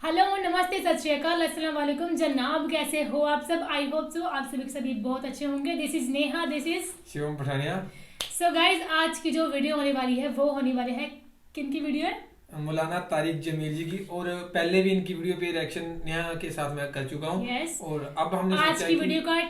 Hello नमस्ते सत श्री अकाल अस्सलाम वालेकुम जनाब, कैसे हो आप सब? आई होप सो आप सभी बहुत अच्छे होंगे। This is Neha, this is Shivam Pathania. So guys, आज की जो वीडियो होने वाली है वो होने वाली है, किन की वीडियो है? मौलाना तारिक जमील जी की। और पहले भी इनकी वीडियो पे रिएक्शन नेहा के साथ मैं कर चुका हूँ। yes. और अब हमने आज की वीडियो का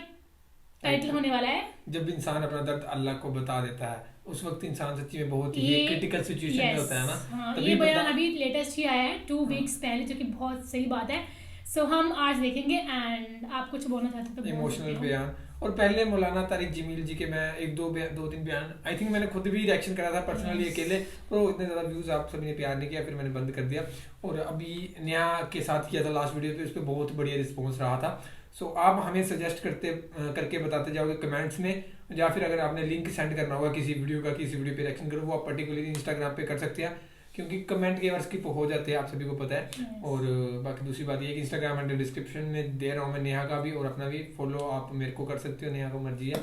टाइटल होने वाला है जब इंसान अपना दर्द अल्लाह को बता देता है, उस वक्त इंसान सच्ची में बहुत ही क्रिटिकल सिचुएशन में होता है ना। हाँ, ये बयान अभी लेटेस्ट ही आया है 2 वीक्स पहले, जो कि बहुत सही बात है। सो हम आज देखेंगे एंड आप कुछ बोलना चाहते तो इमोशनल बयान। और पहले मौलाना तारिक जमील जी के मैं दो तीन बयान आई थिंक मैंने खुद भी रिएक्शन करा था पर्सनली अकेले, तो इतने ज़्यादा व्यूज़ आप सभी ने प्यार नहीं किया, फिर मैंने बंद कर दिया। और अभी नया के साथ किया था लास्ट वीडियो पे, उस पर बहुत बढ़िया रिस्पॉन्स रहा था। सो आप हमें सजेस्ट करके बताते जाओगे कमेंट्स में, या फिर अगर आपने लिंक सेंड करना होगा किसी वीडियो का, किसी वीडियो पे रिएक्शन करो, वो आप पर्टिकुलरली इंस्टाग्राम पे कर सकते हैं, क्योंकि कमेंट के बार स्किप हो जाते हैं, आप सभी को पता है। और बाकी दूसरी बात ये कि इंस्टाग्राम हैंडल डिस्क्रिप्शन में दे रहा हूँ मैं, नेहा का भी और अपना भी फॉलो आप मेरे को कर सकते हो, नेहा को मर्जी है।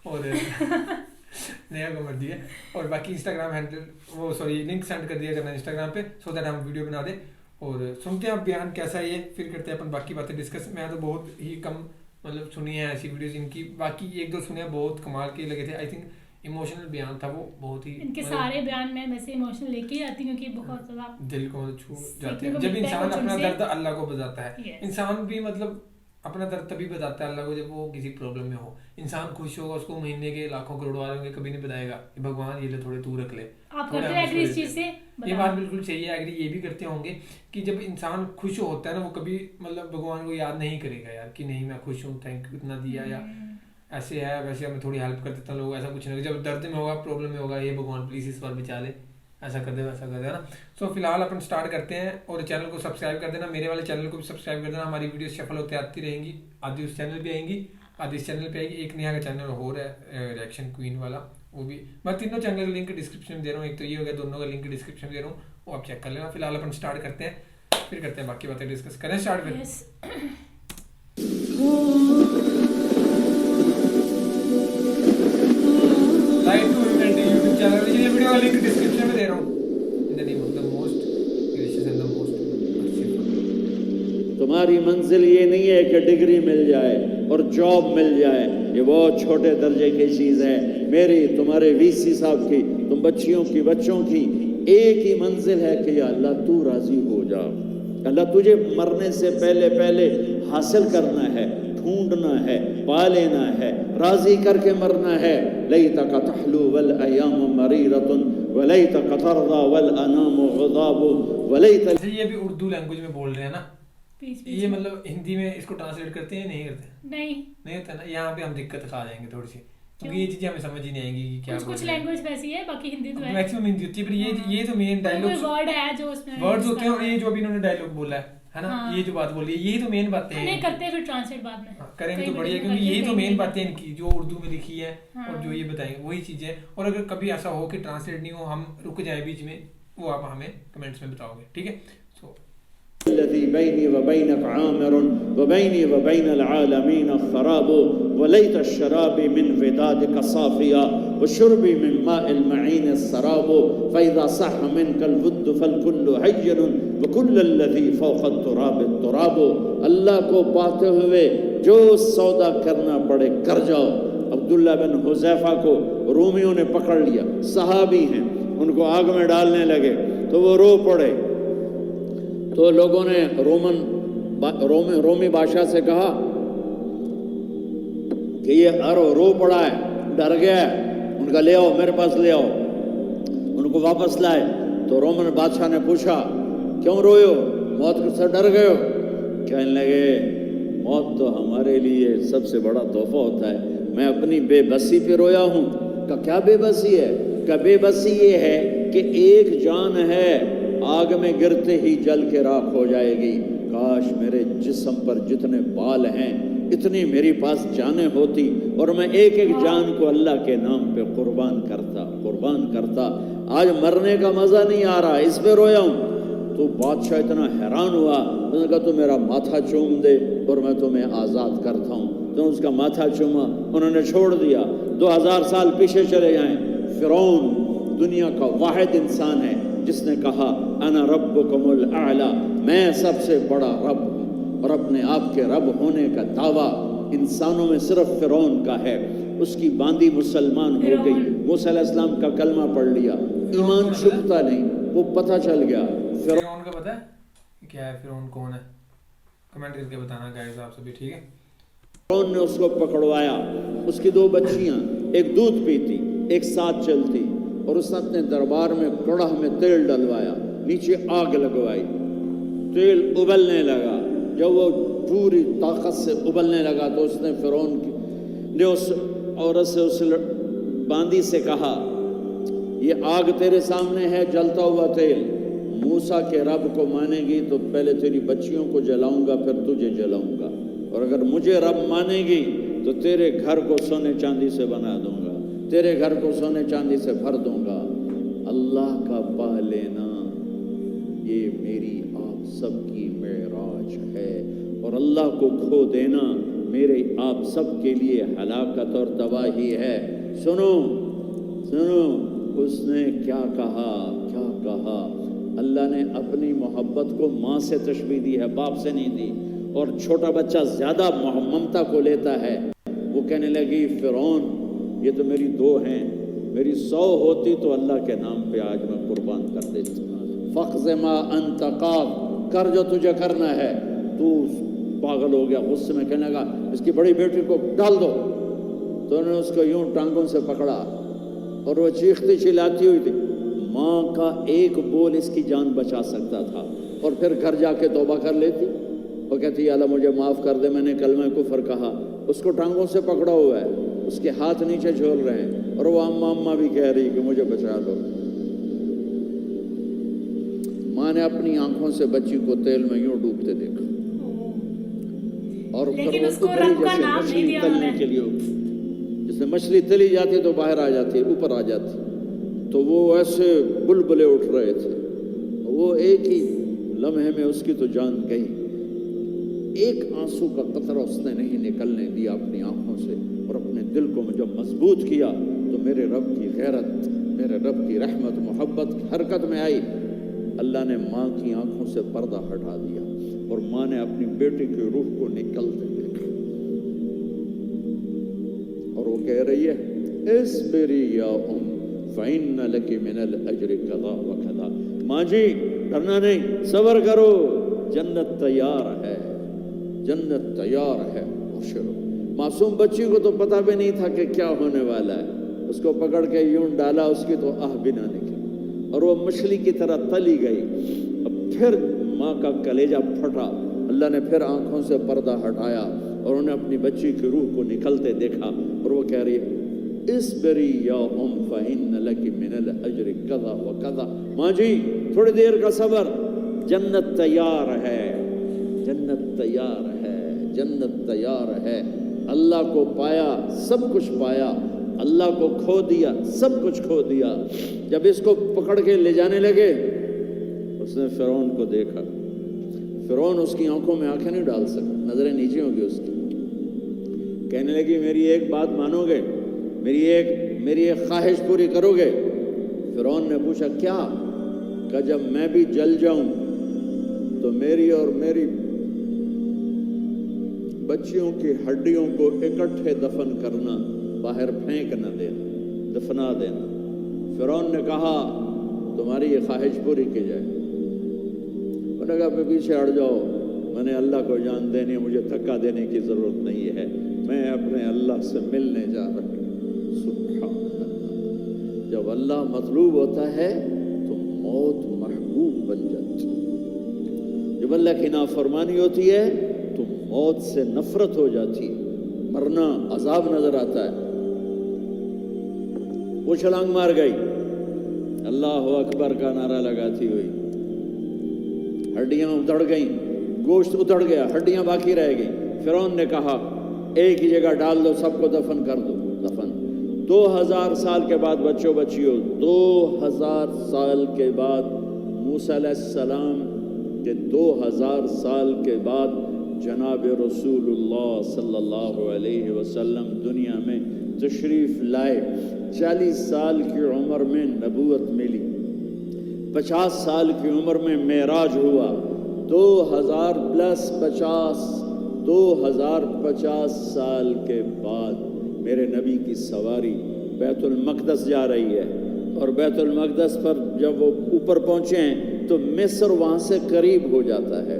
और नेहा को मर्जी है। और बाकी इंस्टाग्राम हैंडल लिंक सेंड कर दिया करना इंस्टाग्राम पे, सो दैट हम वीडियो बना दें। और सुनते हैं आप बयान कैसा है ये, फिर करते हैं अपन बाकी बातें डिस्कस। मैं तो बहुत ही कम मतलब सुनी है ऐसी वीडियोस इनकी, बाकी एक दो सुने बहुत कमाल के लगे थे। आई थिंक इमोशनल बयान था वो, बहुत ही इनके सारे बयान में वैसे इमोशनल लेके आती हूँ, क्योंकि बहुत ज्यादा दिल को छू जाते हैं जब इंसान अपना दर्द अल्लाह को बताता है। इंसान भी मतलब अपना दर्द तभी बताता है अल्लाह को जब वो किसी प्रॉब्लम में हो। इंसान खुश होगा, उसको महीने के लाखों करोड़ों वाले होंगे, कभी नहीं बताएगा कि भगवान ये ले थोड़े तू रख ले। आप करते हैं एग्री इस चीज से? ये बात बिल्कुल सही है, एग्री ये भी करते होंगे कि जब इंसान खुश होता है ना, वो कभी मतलब भगवान को याद नहीं करेगा यार कि नहीं मैं खुश हूँ, थैंक यू इतना दिया, या ऐसे है वैसे मैं थोड़ी हेल्प कर देता हूँ लोग, ऐसा कुछ नहीं। जब दर्द में होगा, प्रॉब्लम में होगा, ये भगवान प्लीज इस बार बचा ले, ऐसा कर दे वैसा कर दे ना। सो फिलहाल अपन स्टार्ट करते हैं, और चैनल को सब्सक्राइब कर देना, मेरे वाले चैनल को भी सब्सक्राइब कर देना। हमारी वीडियो सफल होते आती रहेंगी, आधी उस चैनल पे आएंगी, आधी इस चैनल पे आएगी। एक नेहा का चैनल हो रहा है रिएक्शन क्वीन वाला, वो भी मैं तीनों चैनल का लिंक डिस्क्रिप्शन में दे रहा हूँ। एक तो ये हो गया, दोनों का लिंक डिस्क्रिप्शन में दे रहा हूँ, वो आप चेक कर लेना। फिलहाल अपन स्टार्ट करते हैं, फिर करते हैं बाकी बातें डिस्कस। करें स्टार्ट फिर? Like to humanity YouTube channel, ये वीडियो का लिंक डिस्क्रिप्शन में दे रहा हूँ। In the name of the most gracious and the most merciful. तुम्हारी मंजिल ये नहीं है कि डिग्री मिल जाए और जॉब मिल जाए, ये बहुत छोटे दर्जे की चीज़ है। मेरी तुम्हारे वीसी साहब की, तुम बच्चियों की, बच्चों की एक ही मंजिल है कि या अल्लाह तू राजी हो जा। अल्लाह तुझे मरने से पहले पहले हासिल करना है, ढूंढना है, पा लेना है, राजी करके मरना है। लैतक तहलु वल अय्याम मरीरतुन वलैतक तर्दा वल अनाम गदाब वलैत। ये भी उर्दू लैंग्वेज में बोल रहे हैं ना, ये मतलब हिंदी में इसको ट्रांसलेट करते हैं नहीं करते? नहीं होता ना, यहाँ पे हम दिक्कत खा जाएंगे थोड़ी सी, क्योंकि ये चीजें हमें समझ ही नहीं आएंगी कि क्या कुछ लैंग्वेज वैसी है, बाकी हिंदी तो है, मैक्सिमम हिंदी होती है। पर ये तो मेन डायलॉग वर्ड है जो उसमें वर्ड्स होते हैं, और ये जो अभी इन्होंने डायलॉग बोला है ना, ये जो बात बोली है, ये तो मेन बातें हैं। नहीं करते फिर ट्रांसलेट बाद में करेंगे तो बढ़िया, क्योंकि ये तो मेन बातें इनकी जो उर्दू में लिखी है और जो ये बताएंगे वही चीजें। और अगर कभी ऐसा हो कि ट्रांसलेट नहीं हो, हम रुक जाए बीच में, वो आप हमें कमेंट्स में बताओगे, ठीक है? सो الذي بيني وبينك عامر وبيني وبين العالمين خراب وليت الشراب من ودادك صافيا وشربي من ماء المعين السراب فإذا صح منك الود فالكل هين وكل الذي فوق التراب التراب۔ اللہ کو پاتے ہوئے جو سودا کرنا پڑے کر جاؤ۔ عبداللہ بن حذیفہ کو رومیوں نے پکڑ لیا، صحابی ہیں، ان کو آگ میں ڈالنے لگے تو وہ رو پڑے، تو لوگوں نے رومی بادشاہ سے کہا کہ یہ رو پڑا ہے، ڈر گیا ہے، ان کا لے آؤ میرے پاس لے آؤ۔ ان کو واپس لائے تو رومن بادشاہ نے پوچھا کیوں روئے ہو، موت سے ڈر گئے ہو؟ کہنے لگے موت تو ہمارے لیے سب سے بڑا تحفہ ہوتا ہے، میں اپنی بے بسی پہ رویا ہوں۔ کہ کیا بے بسی ہے؟ کہ بے بسی یہ ہے کہ ایک جان ہے، آگ میں گرتے ہی جل کے راکھ ہو جائے گی، کاش میرے جسم پر جتنے بال ہیں اتنی میری پاس جانیں ہوتی اور میں ایک ایک جان کو اللہ کے نام پہ قربان کرتا۔ آج مرنے کا مزہ نہیں آ رہا، اس پہ رویا ہوں۔ تو بادشاہ اتنا حیران ہوا، اس نے کہا تو میرا ماتھا چوم دے اور میں تمہیں آزاد کرتا ہوں۔ تو اس کا ماتھا چوما، انہوں نے چھوڑ دیا۔ 2000 سال پیچھے چلے جائیں، فرعون دنیا کا واحد انسان ہے جس نے کہا انا ربکم الاعلی، میں سب سے بڑا رب ہوں، اور اپنے آپ کے رب ہونے کا دعویٰ انسانوں میں صرف فرعون کا ہے۔ اس کی باندی مسلمان ہو گئی، موسیٰ علیہ السلام کا کلمہ پڑھ لیا، ایمان چھپتا نہیں، وہ پتہ چل گیا۔ فرعون کا پتہ ہے کیا ہے؟ فرعون کون ہے؟ کمنٹ کر کے بتانا گائز آپ سبھی، ٹھیک ہے؟ فرعون نے اس کو پکڑوایا، اس کی 2 بچیاں، ایک دودھ پیتی ایک ساتھ چلتی، اور اس نے اپنے دربار میں کڑاہ میں تیل ڈلوایا، نیچے آگ لگوائی، تیل ابلنے لگا۔ جب وہ پوری طاقت سے ابلنے لگا تو اس نے فرعون نے اس عورت سے، اس باندی سے کہا، یہ آگ تیرے سامنے ہے، جلتا ہوا تیل، موسیٰ کے رب کو مانے گی تو پہلے تیری بچیوں کو جلاؤں گا، پھر تجھے جلاؤں گا، اور اگر مجھے رب مانے گی تو تیرے گھر کو سونے چاندی سے بنا دوں گا، تیرے گھر کو سونے چاندی سے بھر دوں گا۔ اللہ کا پا لینا یہ میری آپ سب کی معراج ہے، اور اللہ کو کھو دینا میرے آپ سب کے لیے ہلاکت اور تباہی ہے۔ سنو سنو، اس نے کیا کہا، کیا کہا؟ اللہ نے اپنی محبت کو ماں سے تشبیہ دی ہے، باپ سے نہیں دی، اور چھوٹا بچہ زیادہ ممتا کو لیتا ہے۔ وہ کہنے لگی فرعون یہ تو میری 2 ہیں، میری 100 ہوتی تو اللہ کے نام پہ آج میں قربان کر دیتی۔ فَقْضِ مَا أَنْتَ قَاضٍ، کر جو تجھے کرنا ہے۔ تو پاگل ہو گیا، غصے میں کہنے لگا اس کی بڑی بیٹی کو ڈال دو۔ تو انہوں نے اس کو یوں ٹانگوں سے پکڑا، اور وہ چیختی چلاتی ہوئی تھی۔ ماں کا ایک بول اس کی جان بچا سکتا تھا، اور پھر گھر جا کے توبہ کر لیتی، وہ کہتی یا اللہ مجھے معاف کر دے، میں نے کلمہ کفر کہا۔ اس کو ٹانگوں سے پکڑا ہوا ہے، اس کے ہاتھ نیچے جھول رہے ہیں، اور وہ اماں اماں بھی کہہ رہی کہ مجھے بچا لو۔ ماں نے اپنی آنکھوں سے بچی کو تیل میں یوں ڈوبتے دیکھا، اور لیکن اس کو رب کا نام نہیں دیا انہوں نے۔ کے لیے جس میں مچھلی تلی جاتی تو باہر آ جاتی، اوپر آ جاتی، تو وہ ایسے بلبلے اٹھ رہے تھے۔ وہ ایک ہی لمحے میں اس کی تو جان گئی، ایک آنسو کا قطرہ اس نے نہیں نکلنے دیا اپنی آنکھوں سے، اور اپنے دل کو جب مضبوط کیا تو میرے رب کی غیرت، میرے رب کی رحمت محبت حرکت میں آئی۔ اللہ نے ماں کی آنکھوں سے پردہ ہٹا دیا، اور ماں نے اپنی بیٹی کی روح کو نکلتے دیکھا، اور وہ کہہ رہی ہے اصبری یا ام فإن لک من الأجر کذا وکذا۔ ماں جی ڈرنا نہیں، صبر کرو، جنت تیار ہے، جنت تیار ہے، ابشرو۔ معصوم بچی کو تو پتہ بھی نہیں تھا کہ کیا ہونے والا ہے، اس کو پکڑ کے یوں ڈالا، اس کی تو آہ بھی نہ نکلی، اور وہ مچھلی کی طرح تلی گئی۔ اب پھر ماں کا کلیجہ پھٹا، اللہ نے پھر آنکھوں سے پردہ ہٹایا، اور انہیں اپنی بچی کی روح کو نکلتے دیکھا، اور وہ کہہ رہی ہے اصبری یا ام فإن لک من الأجر کذا وکذا۔ ماں جی تھوڑی دیر کا صبر، جنت تیار ہے، جنت تیار ہے، جنت تیار ہے۔ اللہ کو پایا، سب کچھ پایا، اللہ کو کھو دیا، سب کچھ کھو دیا۔ جب اس کو پکڑ کے لے جانے لگے، اس نے فرعون کو دیکھا۔ فرعون اس کی آنکھوں میں آنکھیں نہیں ڈال سکا، نظریں نیچے ہوں گی اس کی۔ کہنے لگی میری ایک بات مانو گے، میری ایک خواہش پوری کرو گے؟ فرعون نے پوچھا کیا؟ کہ جب میں بھی جل جاؤں تو میری اور میری بچیوں کی ہڈیوں کو اکٹھے دفن کرنا، باہر پھینک نہ دینا، دفنا دینا۔ فرعون نے کہا تمہاری یہ خواہش پوری کی جائے۔ انہوں نے کہا پیچھے ہٹ جاؤ، میں نے اللہ کو جان دینی ہے، مجھے دھکا دینے کی ضرورت نہیں ہے، میں اپنے اللہ سے ملنے جا رہا ہوں۔ سبحان اللہ، جب اللہ مطلوب ہوتا ہے تو موت محبوب بن جاتی ہے، جب اللہ کی نافرمانی ہوتی ہے تو موت سے نفرت ہو جاتی ہے، مرنا عذاب نظر آتا ہے۔ وہ چھلانگ مار گئی، اللہ اکبر کا نعرہ لگاتی ہوئی، ہڈیاں اتڑ گئیں، گوشت اتڑ گیا، ہڈیاں باقی رہ گئیں۔ فرعون نے کہا ایک ہی جگہ ڈال دو، سب کو دفن کر دو۔ دفن 2000 سال کے بعد بچوں بچیوں، 2000 سال کے بعد موسیٰ علیہ السلام کے 2000 سال کے بعد جناب رسول اللہ صلی اللہ علیہ وسلم دنیا میں تشریف لائے۔ 40 سال کی عمر میں نبوت ملی، 50 سال کی عمر میں معراج ہوا، 2050 سال کے بعد میرے نبی کی سواری بیت المقدس جا رہی ہے، اور بیت المقدس پر جب وہ اوپر پہنچے ہیں تو مصر وہاں سے قریب ہو جاتا ہے۔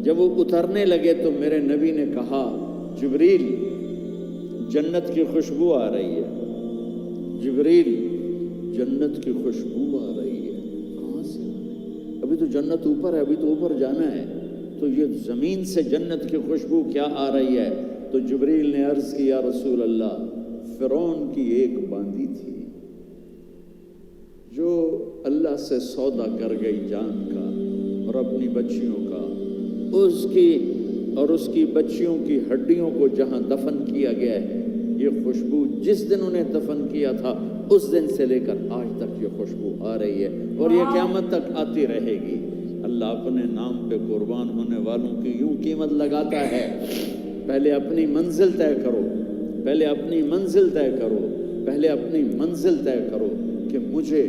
جب وہ اترنے لگے تو میرے نبی نے کہا جبریل جنت کی خوشبو آ رہی ہے، جبریل جنت کی خوشبو آ رہی ہے، کہاں سے؟ ابھی تو جنت اوپر ہے، ابھی تو اوپر جانا ہے، تو یہ زمین سے جنت کی خوشبو کیا آ رہی ہے؟ تو جبریل نے عرض کی یا رسول اللہ فرعون کی ایک باندی تھی جو اللہ سے سودا کر گئی جان کا اور اپنی بچیوں کا، اس کی بچیوں کی ہڈیوں کو جہاں دفن کیا گیا ہے، یہ خوشبو جس دن انہیں دفن کیا تھا اس دن سے لے کر آج تک یہ خوشبو آ رہی ہے اور یہ قیامت تک آتی رہے گی۔ اللہ اپنے نام پہ قربان ہونے والوں کی یوں قیمت لگاتا ہے، پہلے اپنی منزل طے کرو، پہلے اپنی منزل طے کرو، پہلے اپنی منزل طے کرو کہ مجھے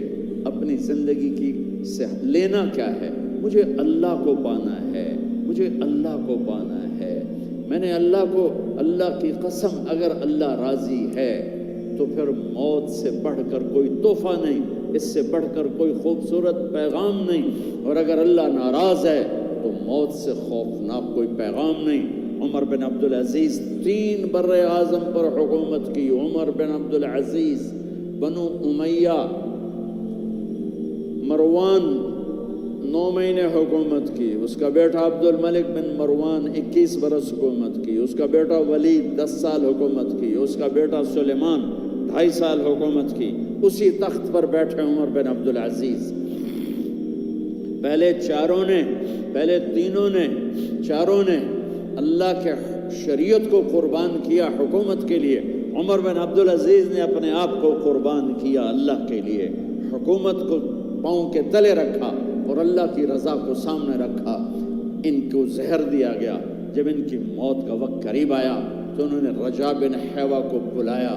اپنی زندگی کی سے لینا کیا ہے، مجھے اللہ کو پانا ہے، مجھے اللہ کو پانا ہے۔ میں نے اللہ کی قسم اگر اللہ راضی ہے تو پھر موت سے بڑھ کر کوئی تحفہ نہیں، اس سے بڑھ کر کوئی خوبصورت پیغام نہیں، اور اگر اللہ ناراض ہے تو موت سے خوفناک کوئی پیغام نہیں۔ عمر بن عبدالعزیز 3 بر اعظم پر حکومت کی، عمر بن عبدالعزیز، بنو امیہ، مروان 9 مہینے حکومت کی، اس کا بیٹا عبد الملک بن مروان 21 برس حکومت کی، اس کا بیٹا ولید 10 سال حکومت کی، اس کا بیٹا سلیمان 2.5 سال حکومت کی، اسی تخت پر بیٹھے عمر بن عبدالعزیز۔ پہلے چاروں نے اللہ کے شریعت کو قربان کیا حکومت کے لیے، عمر بن عبدالعزیز نے اپنے آپ کو قربان کیا اللہ کے لیے، حکومت کو پاؤں کے تلے رکھا اور اللہ کی رضا کو سامنے رکھا۔ ان کو زہر دیا گیا، جب ان کی موت کا وقت قریب آیا تو انہوں نے رجا بن حیوہ کو بلایا،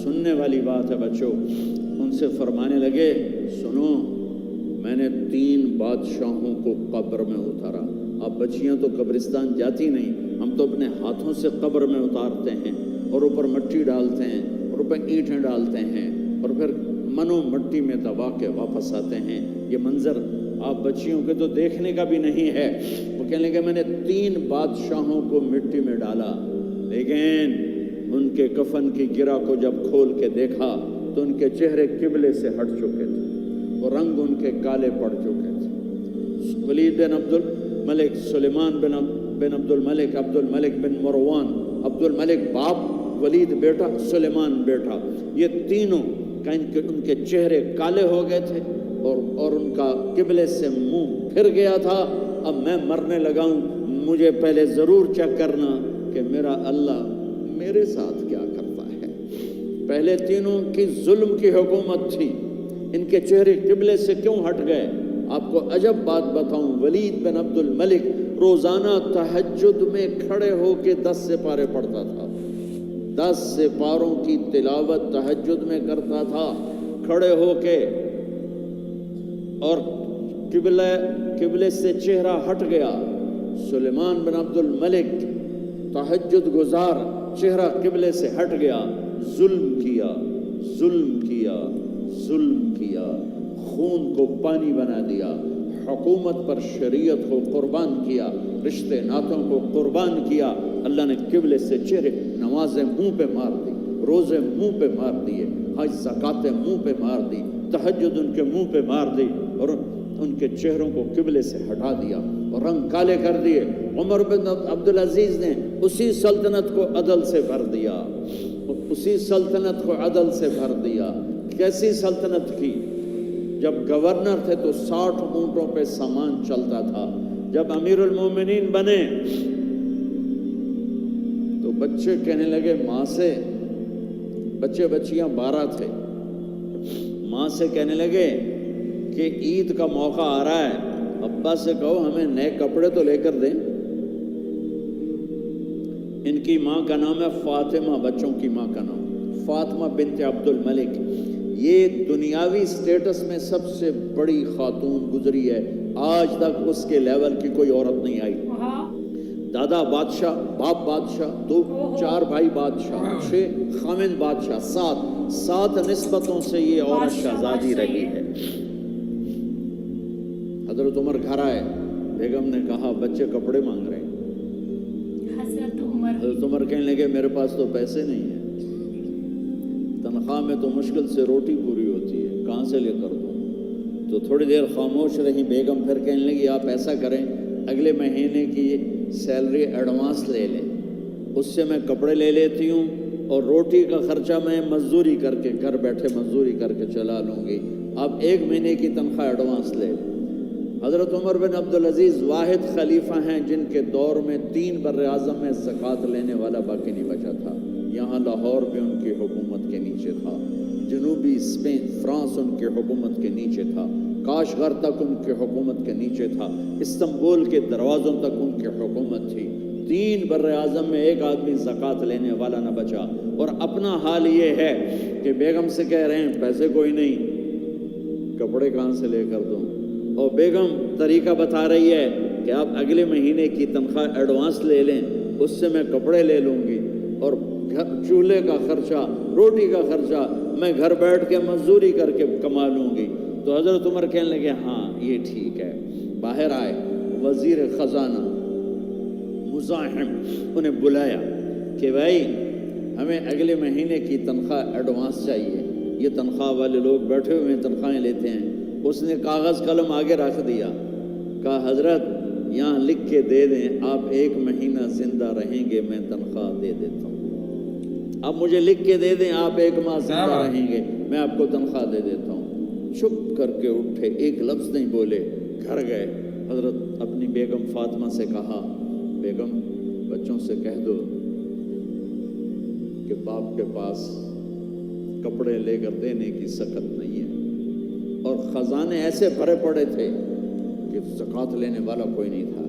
سننے والی بات ہے بچوں، ان سے فرمانے لگے سنو میں نے 3 بادشاہوں کو قبر میں اتارا، اب بچیاں تو قبرستان جاتی نہیں، ہم تو اپنے ہاتھوں سے قبر میں اتارتے ہیں اور اوپر مٹی ڈالتے ہیں اور اوپر اینٹیں ڈالتے ہیں اور پھر منو مٹی میں دبا کے واپس آتے ہیں، یہ منظر آپ بچیوں کے تو دیکھنے کا بھی نہیں ہے۔ وہ کہنے لگے میں نے 3 بادشاہوں کو مٹی میں ڈالا، لیکن ان کے کفن کی گرہ کو جب کھول کے دیکھا تو ان کے چہرے قبلے سے ہٹ چکے تھے اور رنگ ان کے کالے پڑ چکے تھے۔ ولید بن عبد الملک، سلیمان بن عبد الملک، عبد الملک بن مروان، عبد الملک باپ، ولید بیٹا، سلیمان بیٹا، یہ تینوں ان کے چہرے کالے ہو گئے تھے اور ان کا قبلے سے منہ پھر گیا تھا۔ اب میں مرنے لگا ہوں، مجھے پہلے ضرور چیک کرنا کہ میرا اللہ میرے ساتھ کیا کرتا ہے۔ پہلے تینوں کی ظلم کی حکومت تھی، ان کے چہرے قبلے سے کیوں ہٹ گئے؟ آپ کو عجب بات بتاؤں، ولید بن عبد الملک روزانہ تہجد میں کھڑے ہو کے 10 سپارے پڑھتا تھا، 10 سپاروں کی تلاوت تہجد میں کرتا تھا کھڑے ہو کے، اور قبلے سے چہرہ ہٹ گیا۔ سلیمان بن عبد الملک تہجد گزار، چہرہ قبلے سے ہٹ گیا، ظلم کیا، خون کو پانی بنا دیا، حکومت پر شریعت کو قربان کیا، رشتے ناتوں کو قربان کیا۔ اللہ نے قبلے سے چہرے، نمازیں منہ پہ مار دی، روزے منہ پہ مار دیے، حج زکاتیں منہ پہ مار دی، تہجد ان کے منہ پہ مار دی اور ان کے چہروں کو قبلے سے ہٹا دیا اور رنگ کالے کر دیے۔ عمر بن عبدالعزیز نے اسی سلطنت کو عدل سے بھر دیا، کیسی سلطنت کی؟ جب گورنر تھے تو 60 اونٹوں پہ سامان چلتا تھا، جب امیر المومنین بنے تو بچے کہنے لگے ماں سے، بچیاں 12 تھے، ماں سے کہنے لگے کہ عید کا موقع آ رہا ہے، ابا سے کہو ہمیں نئے کپڑے تو لے کر دیں۔ ان کی ماں کا نام ہے فاطمہ، بچوں کی ماں کا نام فاطمہ بنت عبد الملک۔ یہ دنیاوی سٹیٹس میں سب سے بڑی خاتون گزری ہے आज तक उसके लेवल की कोई औरत नहीं आई। वाह, दादा बादशाह, बाप बादशाह, तो ओहो। 4 भाई बादशाह, 6 खामिन बादशाह, 7 निस्बतों से ये औरत बादशाह, शहजादी बादशाह रही ही है। हजरत उमर घर आए, बेगम ने कहा बच्चे कपड़े मांग रहे हैं। हजरत उमर हजरत उमर कहने लगे मेरे पास तो पैसे नहीं है, तनख्वाह में तो मुश्किल से रोटी पूरी होती है, कहाँ से लेकर दूँ। तो थोड़ी देर खामोश रही बेगम, फिर कहने लगी आप ऐसा करें, अगले महीने की सैलरी एडवांस ले लें, उससे मैं कपड़े ले लेती हूँ और रोटी का खर्चा मैं मजदूरी करके, घर बैठे मजदूरी करके चला लूँगी, आप 1 महीने की तनख्वाह एडवांस ले लें। हज़रत उमर बिन अब्दुल अजीज़ वाहिद खलीफा हैं जिनके दौर में 3 बर्र आज़म में ज़कात लेने वाला बाकी नहीं बचा था। यहाँ लाहौर भी उनकी हुकूमत के नीचे था, जनूबी स्पेन फ्रांस उनके हुकूमत के नीचे था, काशगर तक उनके हुकूमत के नीचे था, इस्तांबुल के दरवाज़ों तक उनकी हुकूमत थी। 3 बर्र आज़म में एक आदमी ज़कात लेने वाला न बचा। और अपना हाल ये है कि बेगम से कह रहे हैं पैसे कोई नहीं, कपड़े कहाँ से लेकर दूँ। और बेगम तरीका बता रही है कि आप अगले महीने की तनख्वाह एडवांस ले लें, उससे मैं कपड़े ले लूँगी और चूल्हे का खर्चा, रोटी का खर्चा मैं घर बैठ के मजदूरी करके कमा लूँगी। तो हज़रत उमर कहने लगे हाँ ये ठीक है। बाहर आए वज़ीर ख़ज़ाना मुज़ाहिम, उन्हें बुलाया कि भाई हमें अगले महीने की तनख्वाह एडवांस चाहिए, ये तनख्वाह वाले लोग बैठे हुए हैं तनख्वाहें लेते हैं। उसने कागज़ कलम आगे रख दिया, कहा हज़रत यहाँ लिख के दे दें, आप 1 महीना ज़िंदा रहेंगे मैं तनख्वाह दे देता हूँ। आप मुझे लिख के दे दें आप 1 माह ज़िंदा रहेंगे मैं आपको तनख्वाह दे देता हूँ। चुप करके उठे, एक लफ्ज़ नहीं बोले, घर गए। हज़रत अपनी बेगम फ़ातिमा से कहा बेगम बच्चों से कह दो कि बाप के पास कपड़े लेकर देने की सकत नहीं है। और ख़जाने ऐसे भरे पड़े थे कि ज़कात लेने वाला कोई नहीं था।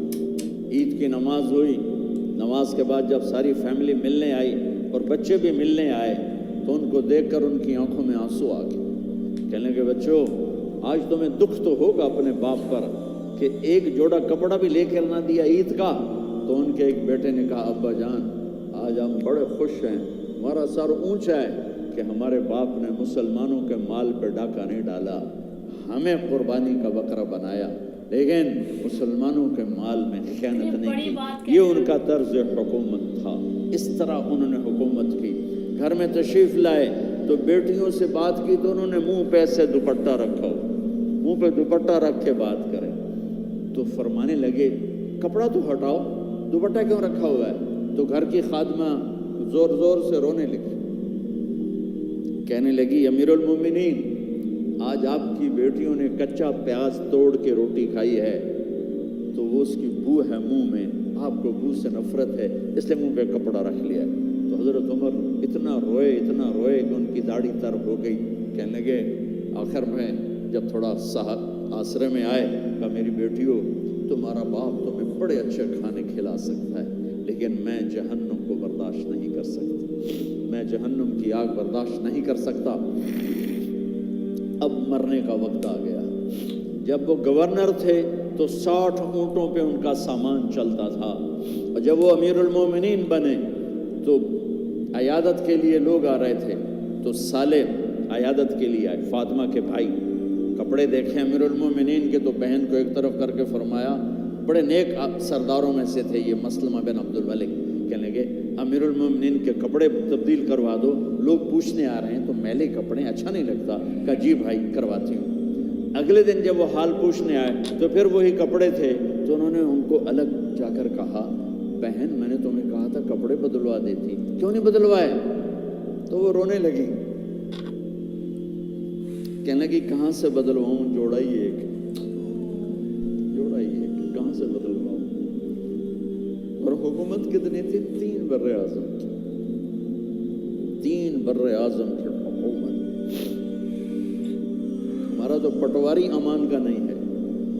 ईद की नमाज हुई, नमाज के बाद जब सारी फैमिली मिलने आई और बच्चे भी मिलने आए तो उनको देखकर उनकी आंखों में आंसू आ गए। कहने लगे बच्चों आज तुम्हें दुख तो होगा अपने बाप पर कि एक जोड़ा कपड़ा भी लेकर ना दिया ईद का। तो उनके एक बेटे ने कहा अब्बा जान आज हम बड़े खुश हैं, हमारा सर ऊंचा है कि हमारे बाप ने मुसलमानों के माल पर डाका नहीं डाला, हमें कुर्बानी का बकरा बनाया, लेकिन मुसलमानों के माल में खयानत नहीं की। ये उनका तर्ज हुकूमत था, इस तरह उन्होंने हुकूमत की। घर में तशरीफ़ लाए तो बेटियों से बात की तो उन्होंने मुंह पे ऐसे दुपट्टा रखा हो, मुंह पे दुपट्टा रख के बात करें। तो फरमाने लगे कपड़ा तो हटाओ, दुपट्टा क्यों रखा हुआ है। तो घर की खादमा ज़ोर ज़ोर से रोने लगी, कहने लगी अमीरुल मोमिनीन आज आपकी बेटियों ने कच्चा प्याज तोड़ के रोटी खाई है तो वो उसकी बू है मुंह में, आपको बू से नफरत है इसलिए मुंह पे कपड़ा रख लिया है। तो हज़रत उमर इतना रोए कि उनकी दाढ़ी तर हो गई। कहने लगे आखिर में जब थोड़ा आसरे में आए कहा मेरी बेटियों तुम्हारा बाप तुम्हें बड़े अच्छे खाने खिला सकता है लेकिन मैं जहन्नुम को बर्दाश्त नहीं कर सकता, मैं जहन्नुम की आग बर्दाश्त नहीं कर सकता। अब मरने का वक्त आ गया। जब वो गवर्नर थे तो 60 ऊँटों पे उनका सामान चलता था और जब वो अमीरुल मोमिनीन बने तो अयादत के लिए लोग आ रहे थे तो साले अयादत के लिए आए। फातिमा के भाई कपड़े देखे अमीरुल मोमिनीन के तो बहन को एक तरफ करके फरमाया, बड़े नेक सरदारों में से थे ये मसलमा बिन अब्दुल मलिक। कहने लगे अमीरुल मोमिनीन के कपड़े तब्दील करवा दो, लोग पूछने आ रहे हैं तो मैले कपड़े अच्छा नहीं लगता। कहा जी भाई करवाती हूँ। अगले दिन जब वो हाल पूछने आए तो फिर वही कपड़े थे तो उन्होंने उनको अलग जाकर कहा बहन मैंने तुम्हें कहा था कपड़े बदलवा देती, क्यों नहीं बदलवाए। तो वो रोने लगी, कहने लगी कहाँ से बदलवाऊँ, जोड़ा ही एक कहाँ से बदलवाऊँ। और हुकूमत कितनी थी, 3 बर्रे आज़म की, 3 बर्रे आज़म की हुकूमत। हमारा तो पटवारी अमान का नहीं है,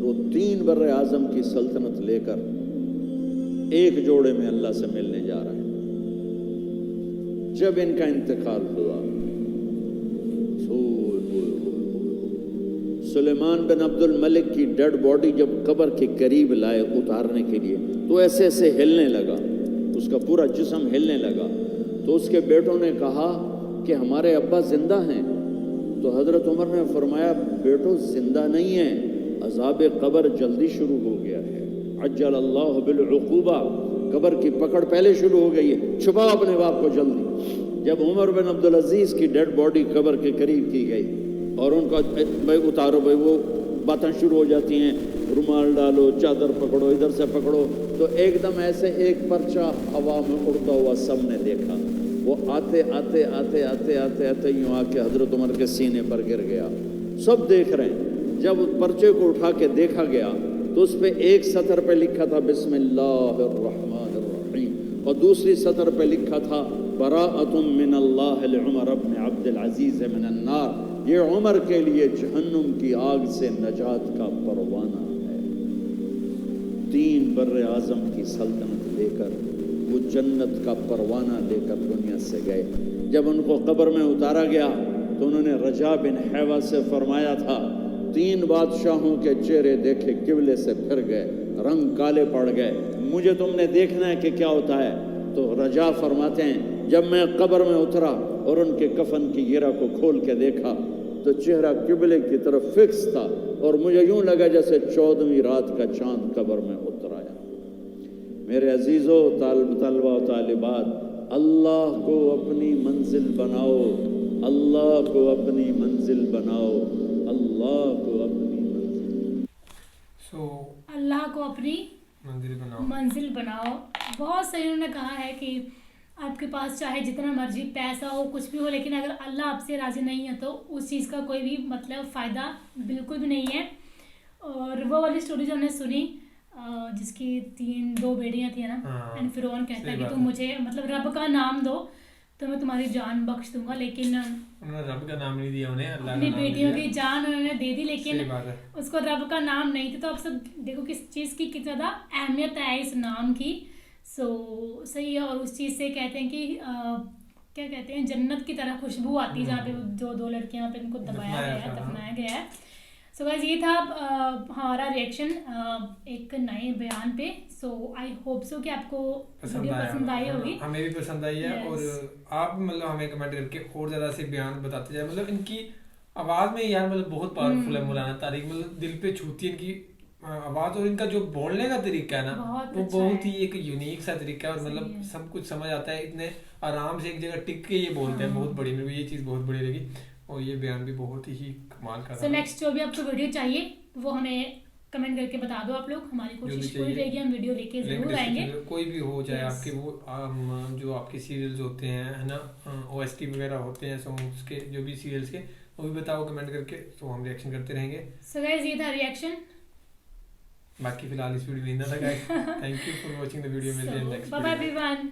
वो 3 बर्रे आज़म की सल्तनत लेकर एक जोड़े में अल्लाह से मिलने जा रहा है। जब इनका इंतकाल हुआ सुलेमान बिन अब्दुल मलिक की डेड बॉडी जब कब्र के करीब लाए उतारने के लिए तो ऐसे ऐसे हिलने लगा, उसका पूरा जिस्म हिलने लगा। तो उसके बेटों ने कहा कि हमारे अब्बा ज़िंदा हैं। तो हज़रत उमर ने फरमाया, बेटो ज़िंदा नहीं है, अज़ाब क़ब्र जल्दी शुरू हो गया है। अज्जल अल्लाह बिल उक़ूबा, कब्र की पकड़ पहले शुरू हो गई है, छुपाओ अपने बाप को जल्दी। जब उमर बिन अब्दुल अजीज़ की डेड बॉडी कब्र के करीब की गई और उनका भाई उतारो, भाई वो बातें शुरू हो जाती हैं, रुमाल डालो, चादर पकड़ो, इधर से पकड़ो, तो एकदम ऐसे एक पर्चा हवा में उड़ता हुआ सबने देखा। वो आते आते आते आते आते आते यूँ आके हज़रत उमर के सीने पर गिर गया। सब देख रहे हैं। जब उस पर्चे को उठा के देखा गया तो उस पर एक सतर पे लिखा था बिस्मिल्लाहिर्रहमानिर्रहीम और दूसरी सतर पे लिखा था बराअतुम मिनल्लाहि लिउमर इब्न अब्दुल अजीज़ मिनन्नार। ये उमर के लिए जहन्नुम की आग से नजात का परवाना है। 3 बर्रे आज़म की सल्तनत लेकर वो जन्नत का परवाना लेकर दुनिया से गए। जब उनको कब्र में उतारा गया तो उन्होंने रजा बिन हैवा से फरमाया था, 3 बादशाहों के चेहरे देखे किबले से फिर गए, रंग काले पड़ गए, मुझे तुमने देखना है कि क्या होता है। तो रजा फरमाते हैं, जब मैं कब्र में उतरा और उनके कफन की गिरा को खोल के देखा तो चेहरा किबले की तरफ फिक्स था और मुझे यूं लगा जैसे 14वीं रात का चांद कब्र में उतर आया। मेरे अजीज़ों, तलबा व तालिबात, अल्लाह को अपनी मंजिल बनाओ, अल्लाह को अपनी मंजिल बनाओ, अल्लाह को अपनी मंजिल। अल्लाह को अपनी मंजिल बनाओ। बहुत सही उन्होंने कहा है कि आपके पास चाहे जितना मर्जी पैसा हो, कुछ भी हो, लेकिन अगर अल्लाह आपसे राज़ी नहीं है तो उस चीज़ का कोई भी मतलब फ़ायदा बिल्कुल भी नहीं है। और वो वाली स्टोरी जो हमने सुनी जिसकी 2 बेटियां थी ना, एंड फ़िरौन कहता है कि तुम मुझे मतलब रब का नाम दो तो मैं तुम्हारी जान बख्श दूंगा, लेकिन उन्होंने रब का नाम नहीं दिया, उन्हें अल्लाह अपनी बेटियों की जान उन्होंने दे दी, लेकिन उसको रब का नाम नहीं था। तो आप सब देखो किस चीज़ की कितनी ज़्यादा अहमियत है इस नाम की। सही है। और उस चीज़ से कहते हैं कि क्या कहते हैं, जन्नत की तरह खुशबू आती है जहाँ पे जो 2 लड़कियाँ पे इनको दबाया गया है, दफनाया गया है। सो गाइस, ये था हमारा रिएक्शन एक नए बयान पे। सो आई होप सो कि आपको वीडियो पसंद आई होगी। हमें भी पसंद आई है। और आप मतलब हमें कमेंट करके और ज़्यादा से बयान बताते जाए। मतलब इनकी आवाज़ में यार मतलब बहुत पावरफुल है मौलाना तारिक, मतलब दिल पे छूती है इनकी आवाज़। और इनका जो बोलने का तरीका है ना, वो बहुत ही एक यूनिक सा तरीका है और मतलब सब कुछ समझ आता है। इतने आराम से एक जगह टिक के ये बोलते हैं, बहुत बड़ी, मेरे को ये चीज़ बहुत बड़ी लगी और ये बयान भी बहुत ही कमाल का था। नेक्स्ट जो भी आपको वीडियो चाहिए वो हमें कमेंट करके बता दो आप लोग, हमारी कोशिश पूरी रहेगी, हम वीडियो लेके जरूर आएंगे। कोई भी हो, चाहे आपके वो जो आपके सीरियल्स होते हैं है ना, OST वगैरह होते हैं सॉन्ग्स के, जो भी सीरियल्स के, वो भी बताओ कमेंट करके, तो हम रिएक्शन करते रहेंगे। सो गाइस, ये था रिएक्शन। बाकी फिलहाल इस वीडियो में इतना था guys. Thank you for watching the video. मिलते हैं next video. Bye bye everyone.